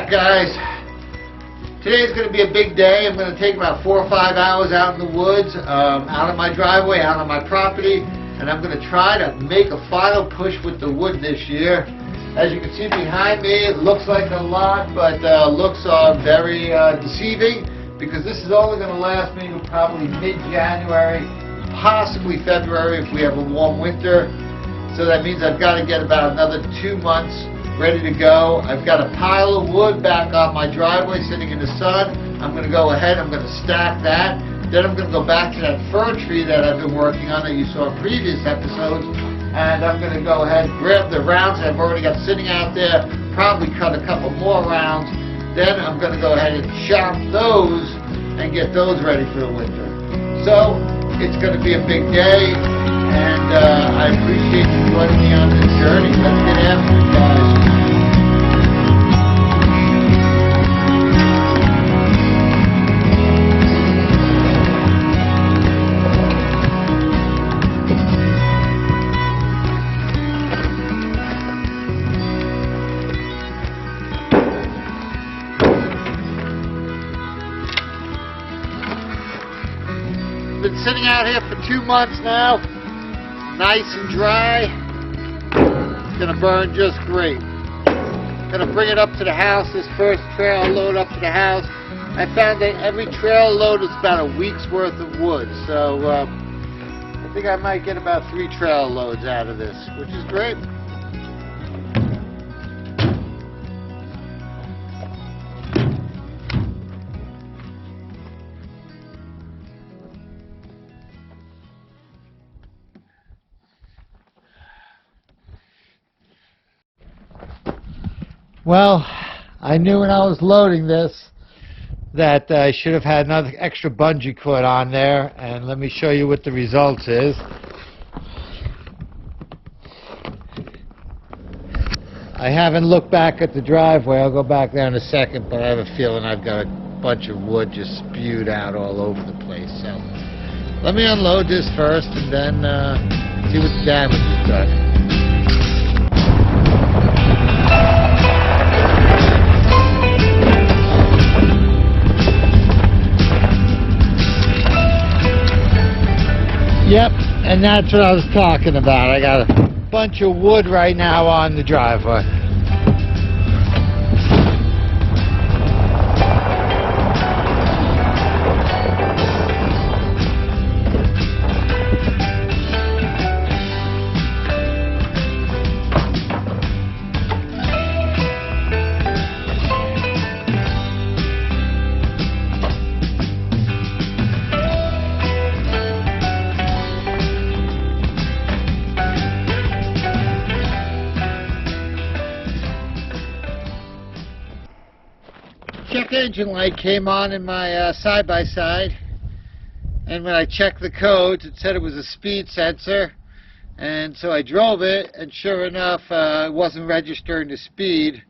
back, guys. Today's going to be a big day. I'm going to take about 4 or 5 hours out in the woods, out of my driveway, out on my property, and I'm going to try to make a final push with the wood this year. As you can see behind me, it looks like a lot, but looks are very deceiving, because this is only going to last me to probably mid-January, possibly February if we have a warm winter. So that means I've got to get about another 2 months ready to go. I've got a pile of wood back on my driveway sitting in the sun. I'm going to go ahead, I'm going to stack that. Then I'm going to go back to that fir tree that I've been working on that you saw in previous episodes. And I'm going to go ahead and grab the rounds I've already got sitting out there, probably cut a couple more rounds. Then I'm going to go ahead and chop those and get those ready for the winter. So it's going to be a big day, and I appreciate you joining me on this journey. Let's get after it, guys. Been sitting out here for 2 months now, nice and dry. It's gonna burn just great. Gonna bring it up to the house, this first trail load up to the house. I found that every trail load is about a week's worth of wood, so I think I might get about 3 trail loads out of this, which is great. Well, I knew when I was loading this that I should have had another extra bungee cord on there, and let me show you what the results is. I haven't looked back at the driveway. I'll go back there in a second, but I have a feeling I've got a bunch of wood just spewed out all over the place. So let me unload this first and then see what the damage is done. Yep, and that's what I was talking about. I got a bunch of wood right now on the driveway. Check engine light came on in my side-by-side, and when I checked the codes it said it was a speed sensor, and so I drove it, and sure enough it wasn't registering the speed.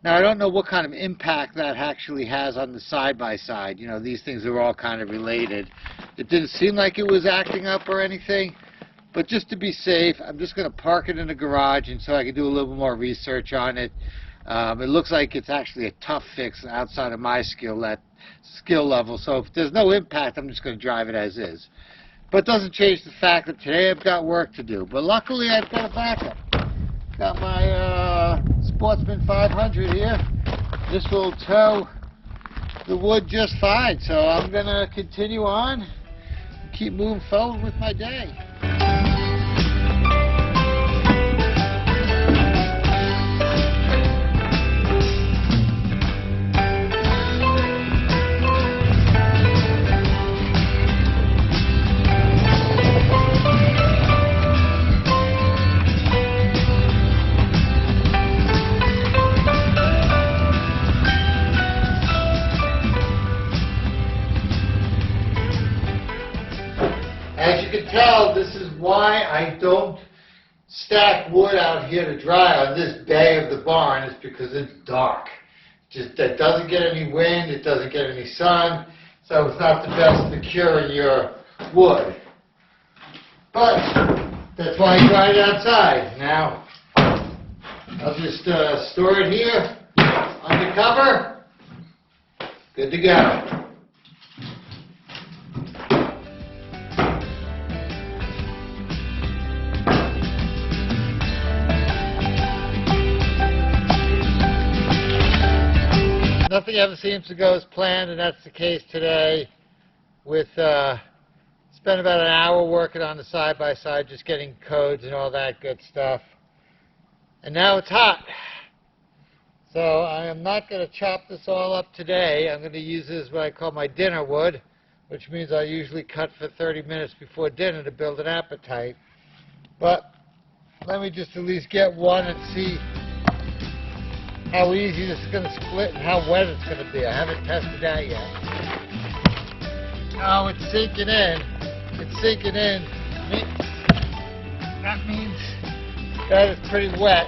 Now I don't know what kind of impact that actually has on the side-by-side. You know, these things are all kind of related. It didn't seem like it was acting up or anything, but just to be safe I'm just going to park it in the garage and so I can do a little more research on it. It looks like it's actually a tough fix outside of my skill level, so if there's no impact, I'm just going to drive it as is. But it doesn't change the fact that today I've got work to do. But luckily I've got a backup. Got my Sportsman 500 here. This will tow the wood just fine, so I'm going to continue on and keep moving forward with my day. As you can tell, this is why I don't stack wood out here to dry on this bay of the barn. It's because it's dark. It doesn't get any wind, it doesn't get any sun, so it's not the best for curing your wood. But that's why I dry it outside. Now, I'll just store it here Under cover. Good to go. Nothing ever seems to go as planned, and that's the case today. With spent about an hour working on the side-by-side, just getting codes and all that good stuff. And now it's hot. So I am not going to chop this all up today. I'm going to use this as what I call my dinner wood, which means I usually cut for 30 minutes before dinner to build an appetite. But let me just at least get one and see how easy this is going to split and how wet it's going to be. I haven't tested that yet. Oh, it's sinking in. It's sinking in. That means that is pretty wet.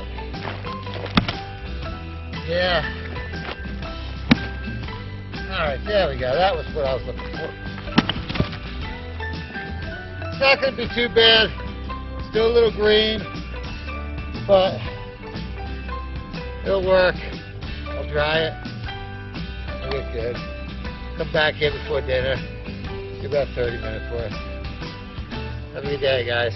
Yeah. Alright, there we go. That was what I was looking for. It's not going to be too bad. Still a little green, but it'll work. I'll dry it. It'll look good. Come back here before dinner. About 30 minutes worth. Have a good day, guys.